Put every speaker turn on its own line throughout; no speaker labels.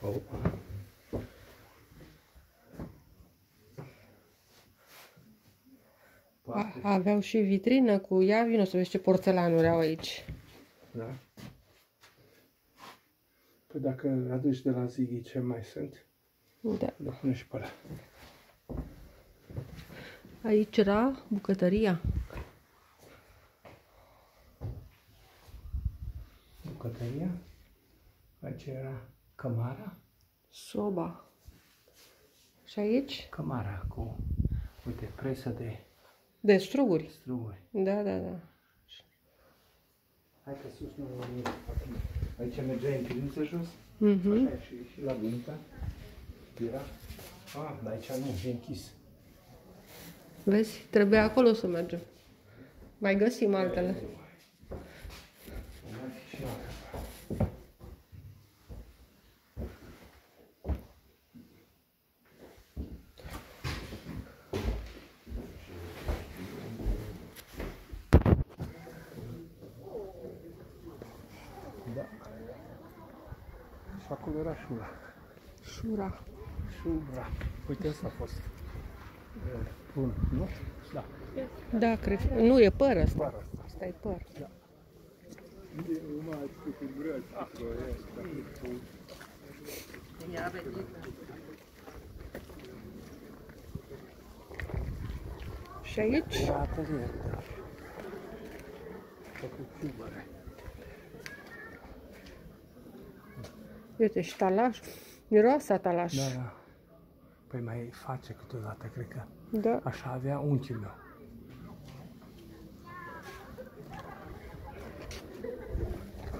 Opa.
Aveau și vitrină cu ea, vino să vezi ce porțelanuri au aici.
Da. Păi dacă aduci de la Ziggy ce mai sunt,
Da.
le pune și pe ăla.
Aici era bucătăria.
Bucătăria. Aici era cămara.
Soba. Și aici?
Cămara cu, uite, presă
De struguri.
struguri.
Da, da, da.
Hai că sus nu e. Aici mergeai în pivniță jos. Așa și la bunica. Era. Dar aici nu, e închis.
Vezi? Trebuie acolo să mergem. Mai găsim altele.
Mai fi și alea. Da. Și acolo era șura.
Șura.
Șura. Uite, ăsta a fost. Bun, nu? Da.
Da, cred. Nu, e păr ăsta.
Păr ăsta.
Asta e păr.
Da.
Și aici?
Era atelier, da. Făcut ciubăre.
Uite, și talaș. Miroase a talaș.
Da, da. Păi mai face câteodată, cred că.
Da.
Așa avea unchiul meu.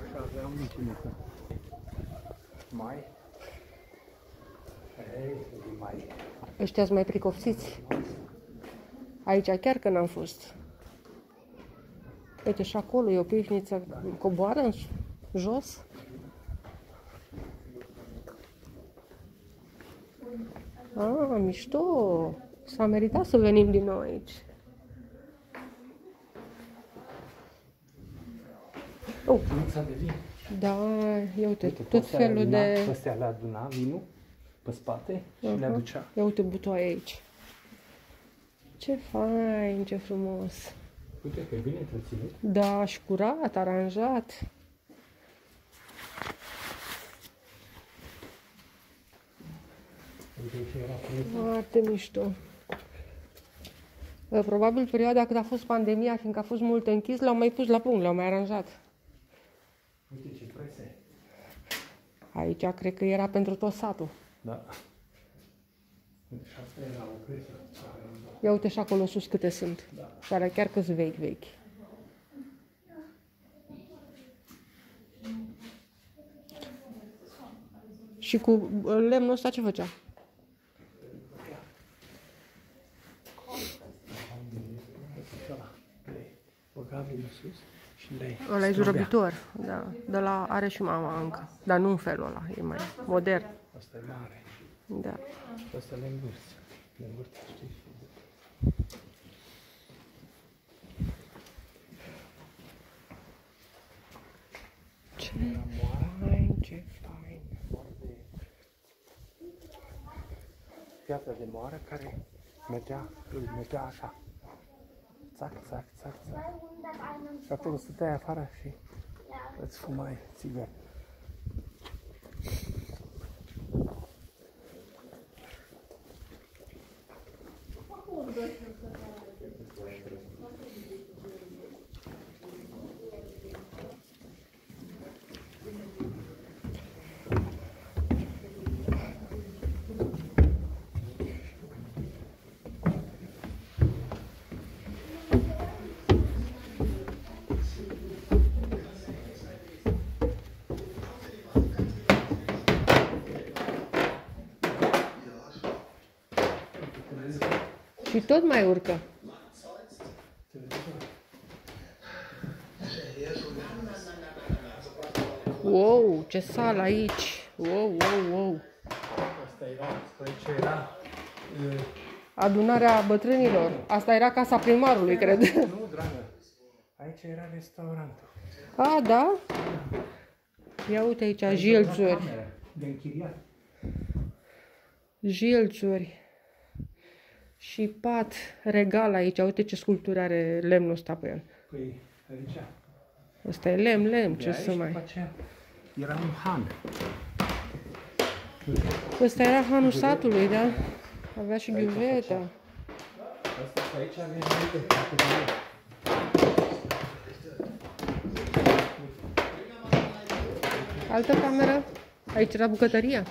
Așa avea unchiul meu. Mai? Ei, mai.
Ăștia-s mai pricopsiți. Aici chiar că n-am fost. Uite, și acolo e o pivniță. Coboară în jos. Mișto! S-a meritat să venim din nou aici.
Pivnița de vin.
Da, ia uite,
Uite,
tot felul de...
Pe astea le aduna vinul pe spate și le aducea.
Ia uite butoaie aici. Ce fain, ce frumos.
Uite că e bine întreținut.
Da, și curat, aranjat.
Uite ce era presă.
Foarte mișto. Probabil perioada când a fost pandemia, fiindcă a fost mult închis, l-au mai pus la punct, l-au mai aranjat.
Uite ce prese.
Aici cred că era pentru tot satul.
Da. Și asta era o presă.
Ia uite și acolo sus câte sunt.
Da.
Care chiar că-s vechi. Și cu lemnul ăsta ce făcea?
Băga vinul sus și lei.
Ăla e zugrăbitor, da. De la are și mama încă. Dar nu în felul ăla, e mai modern.
Asta e mare.
Da.
Și asta le învârți. Le învârți, știi?
Ce fain, ce fain.
Piatra de moară care mergea așa. Țac, țac, țac, țac. Și acolo stăteai afară și îți fumai țigări.
Și tot mai urcă. Wow, ce sală aici. Wow.
Asta era, aici era...
Adunarea bătrânilor. Asta era casa primarului, cred.
Nu, dragă. Aici era restaurantul.
Da? Ia uite aici, jilțuri.
De închiriat.
jilțuri și pat regal aici. Uite ce sculptură are lemnul ăsta pe el.
Păi, aici.
Ăsta e lemn, ce să mai...
Era un han.
Ăsta era hanul satului, da? Avea și ghiuveta.
Asta aici avea multe.
Altă cameră? Aici era bucătăria.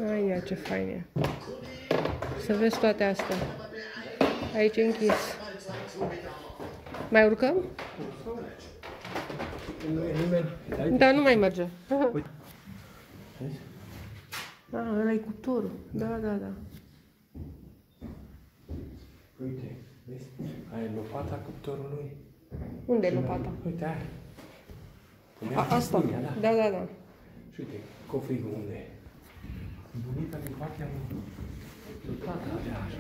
Ai, ia, ce fain e. Să vezi toate astea. Aici e închis. Mai urcăm?
Nu e nimeni.
Da, nu mai merge.
Uite.
Ah, ăla e cuptorul. Da.
Uite, vezi? Aia e lopata cuptorului.
Unde e lopata?
Uite aia.
Asta. Da.
Și uite, cofrigul unde e. Bunica din partea lui tata avea așa.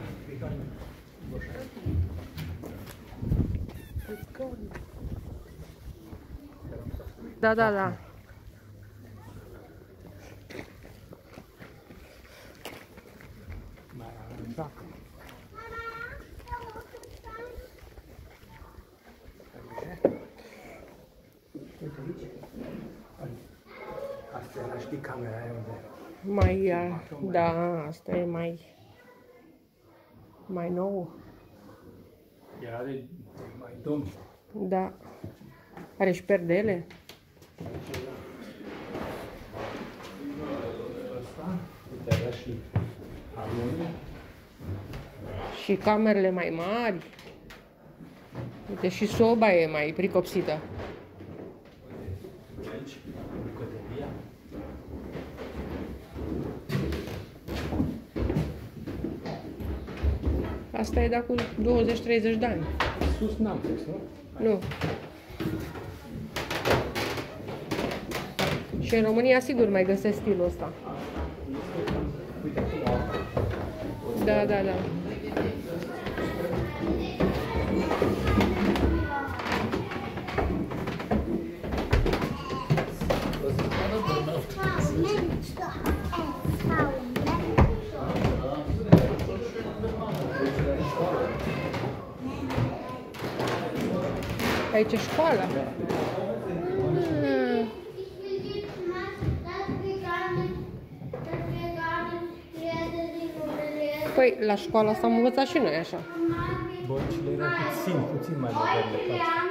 Da.
Mai era un joacă. Uite aici. Asta era, știi, camera aia unde...
Da, asta e mai nou.
Era de mai domn.
Da. Are și perdele.
Asta, uite, avea și armonie.
Și camerele mai mari. Uite, și soba e mai pricopsită.
Aici, bucătăria.
Asta e de acum 20-30 de ani.
Sus n-am pus, nu?
Nu. Și în România, sigur, mai găsesc stilul ăsta.
Uite acum.
Da. Aici e școala. Păi, la școala asta am învățat și noi așa.
Băncile erau puțin mai moderne ca asta.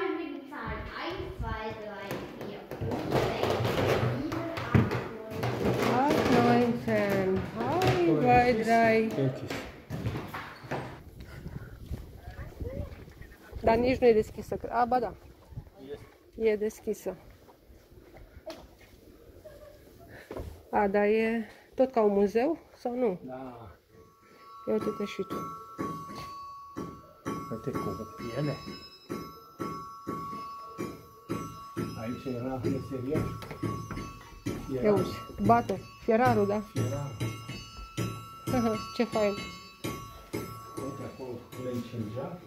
8, 9, 10. Hai, vai, drag.
Închis.
Dar nici nu e deschisă. A, ba da. E deschisă. A, dar e tot ca un muzeu sau nu?
Da.
Ia uite-te și tu.
Uite cu piele. Aici era meseriaș.
Ia uite, bate. Fierarul, da?
Era.
Ce fain.
Uite acolo le încingea.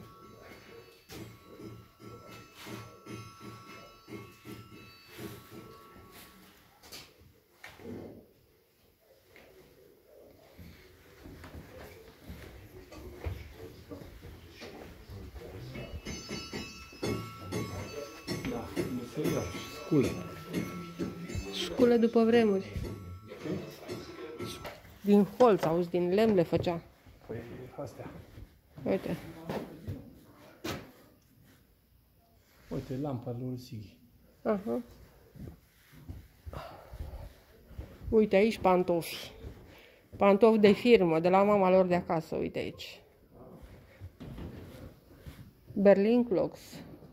Da, meseriaș, scule.
Scule după vremuri. Din holț, auzi, din lemn le făcea.
Păi astea.
Uite.
Uite, lampa lui Sighi.
Aha. Uite aici pantofi. Pantofi de firmă, de la mama lor de acasă, uite aici. Berlin Clogs,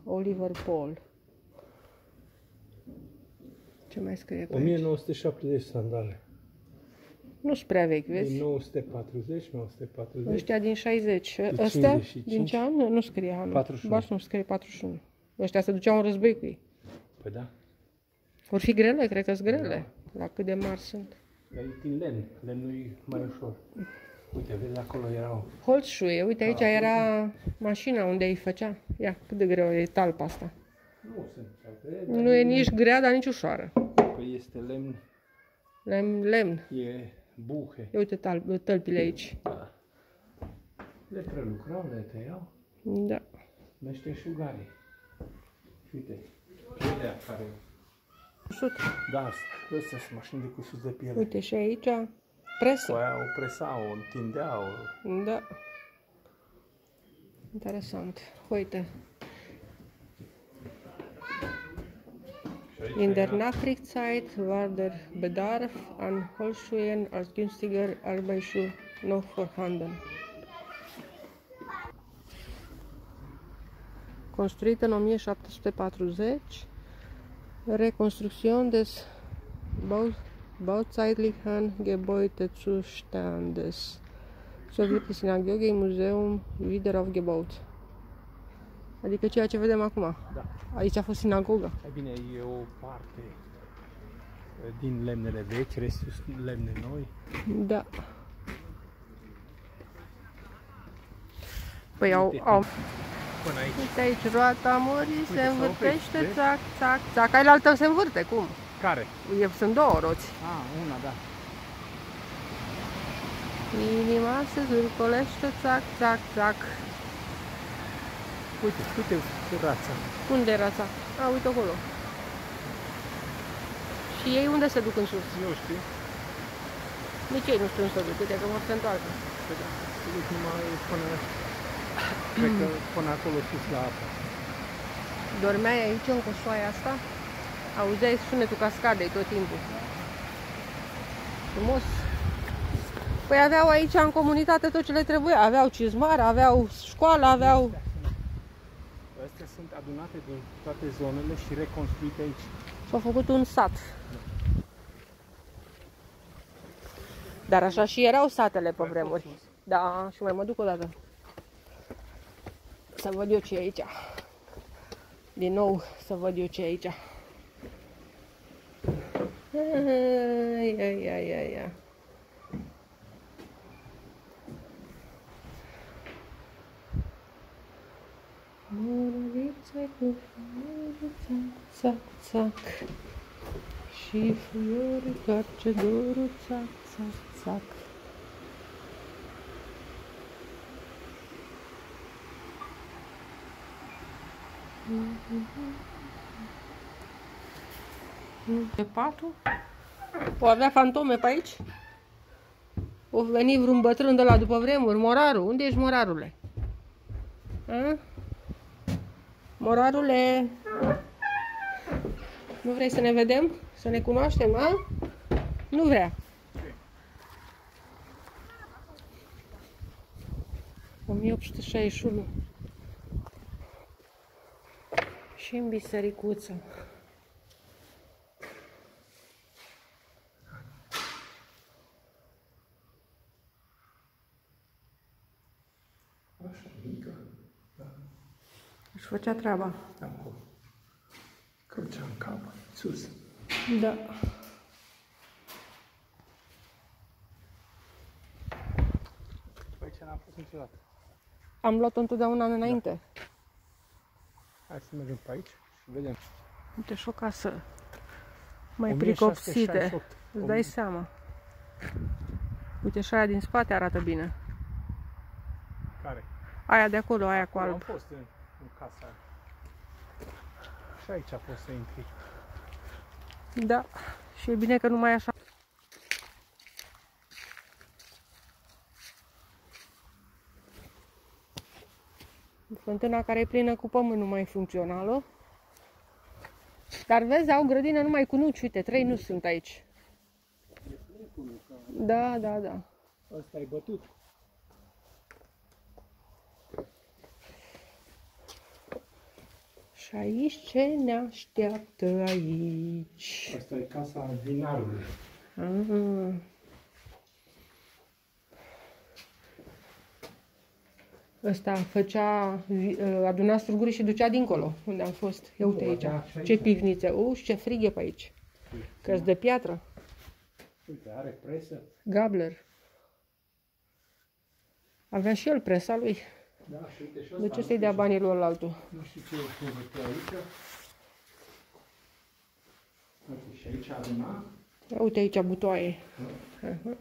Oliver Paul. Ce mai scrie pe aici?
1970 sandale.
Nu sunt prea vechi, vezi?
Din 940, 940.
Ăștia din 60.
De
Ăstea
55.
din ce an? Nu scrie anul.
41.
Ba, nu scrie 41. Ăștia se duceau în război cu ei.
Păi da.
Vor fi grele? Cred că sunt grele. La cât de mari sunt.
Dar e din lemn. Lemnul e mai ușor. Uite, vezi, acolo erau.
Holzschuhe. Uite, aici era mașina unde îi făcea. Ia, cât de greu e talpa asta.
Nu sunt.
Nu e nici grea, dar nici ușoară.
Păi este lemn
Lemn.
E buhe.
Ia uite tălpile aici.
Da. Le prelucrau, le tăiau.
Da.
Meșteșugarii. Uite, pielea care...
Cusut.
Da, astea sunt mașini de cusut de piele.
Uite și aici presă.
Aia o presau, o întindeau.
Da. Interesant. Uite. In der Nachkriegszeit war der Bedarf an Holzschuhen als günstiger Arbeitsschuh noch vorhanden. Construit în 1740, Rekonstruktion des bauzeitlichen Gebäudezustandes. So wird die Synagoge im Museum wieder aufgebaut. Adică ceea ce vedem acum.
Da.
Aici a fost sinagoga.
Mai bine, e o parte din lemnele vechi, restul sunt lemne noi.
Da. Păi au...
Până aici.
Uite aici, roata morii se învârtește,
oprește,
țac, țac, țac. Aia altă se învârte, cum?
Care?
Sunt două roți.
Una, da.
Inima se zvârcolește, țac, țac, țac.
Uite rața.
Unde e rața? Uite acolo. Și ei unde se duc în sus?
Nu știu.
Nici ei nu știu unde se duc, uite că vor se întoarcă.
Se duc numai până... Cred că până acolo sus la apă.
Dormeai aici în coșoaia asta? Auzeai sunetul cascadei tot timpul. Frumos. Păi aveau aici în comunitate tot ce le trebuia. Aveau cizmar, aveau școală, aveau...
Astea sunt adunate din toate zonele și reconstruite aici.
Și-au făcut un sat. Dar așa și erau satele pe vremuri. Da, și mai mă duc o dată. Să văd eu ce e aici. Din nou să văd eu ce e aici. Ia. Morărița cu florița, țac, țac. Și fluiori toarce dorul, țac, țac, țac. De patul? O avea fantome pe aici? O veni vreun bătrân de la după vremuri, Moraru. Unde ești, Morarule? A? Morarule, nu vrei să ne vedem? Să ne cunoaștem, a? Nu vrea. 1861. Și în bisericuță.
Așa, mică. Da.
Își făcea treaba.
Acum. Crucea în cap, sus.
Da.
Aici n-am fost niciodată.
Am luat-o întotdeauna înainte. Da.
Hai să mergem pe aici și vedem.
Uite și o casă mai pricopsite. Îți dai seama. Uite și aia din spate arată bine.
Care?
Aia de acolo, aia cu alb.
Am fost în casa aia. Și aici a fost să intri.
Da. Și e bine că nu mai e așa. Fântâna care e plină cu pământ nu mai e funcțională. Dar vezi, au grădină numai cu nuci. Uite, 3 nu sunt aici. Da.
Ăsta e bătut.
Și aici ce ne așteaptă aici?
Asta e casa vinarului.
Aha. Ăsta făcea, aduna struguri și ducea dincolo, unde am fost. Ia uite aici, ce pivniță. Și ce frig e pe aici. Că-s de piatră.
Uite, are presă.
Gabler. Avea și el presa lui.
Da, și uite și
De ce să-i dea banii lui altul?
Nu știu ce e aici. Uite, și aici aduna.
Uite aici butoaie. Aha.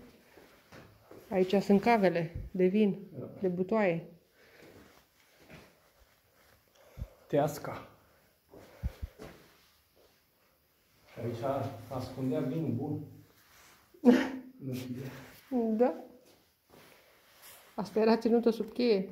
Aici sunt cavele de vin, de butoaie.
Teasca. Aici ascundea vinul bun.
Da. Asta era ținută sub cheie.